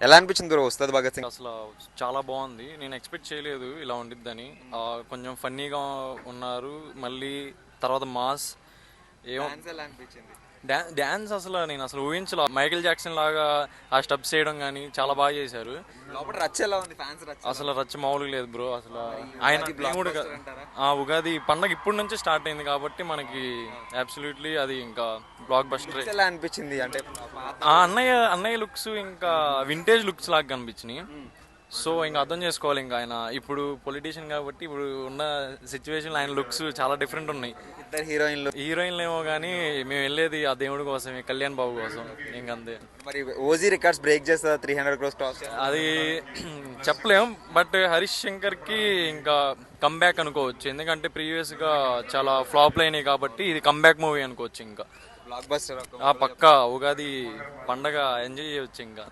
ఎలా అనిపించింది బ్రో ఉస్తాద్ భగత్ సింగ్? అసలు చాలా బాగుంది. నేను ఎక్స్పెక్ట్ చేయలేదు ఇలా ఉండిద్దని. కొంచెం ఫన్నీగా ఉన్నారు. మళ్ళీ తర్వాత మాస్ ఏమో డాన్స్ ఎలా అనిపించింది? డ్యాన్స్ నేను అసలు ఊహించలే. మైకేల్ జాక్సన్ లాగా ఆ స్టెప్స్ చేయడం కానీ చాలా బాగా చేశారు. లోపల రచ్చ ఎలా ఉంది? ఫ్యాన్స్ రచ్చ అసలు రచ్చ మామూలుగా లేదు బ్రో. అసలు ఆయన దేవుడు ఆ ఉగాది పండగ ఇప్పటి నుంచి స్టార్ట్ అయింది కాబట్టి మనకి అబ్సల్యూట్లీ అది ఇంకా బ్లాక్ బస్టర్. ఎలా అనిపించింది అంటే ఆ అన్నయ్య లుక్స్ ఇంకా వింటేజ్ లుక్స్ లాగా కనిపించినాయి. సో ఇంకా అర్థం చేసుకోవాలి. ఇంకా ఆయన ఇప్పుడు పొలిటీషియన్ కాబట్టి ఇప్పుడు ఉన్న సిచ్యువేషన్ ఆయన లుక్స్ చాలా డిఫరెంట్ ఉన్నాయి. ఇద్దరు హీరోయిన్లు ఏమో కానీ మేము వెళ్ళేది ఆ దేవుడి కోసమే, కళ్యాణ్ బాబు కోసం. ఇంకంతే. మరి ఓజీ రికార్డ్స్ బ్రేక్ చేస్తా 300 crores క్రాస్. అది చెప్పలేం. బట్ హరీష్ శంకర్ కి ఇంకా కమ్బ్యాక్ అనుకోవచ్చు. ఎందుకంటే ప్రీవియస్ గా చాలా ఫ్లాప్ అయినాయి కాబట్టి ఇది కమ్బ్యాక్ మూవీ అనుకోవచ్చు. ఇంకా బ్లాక్ బస్టర్ ఆ పక్కా ఉగాది పండగ ఎంజాయ్ చేయవచ్చు ఇంకా.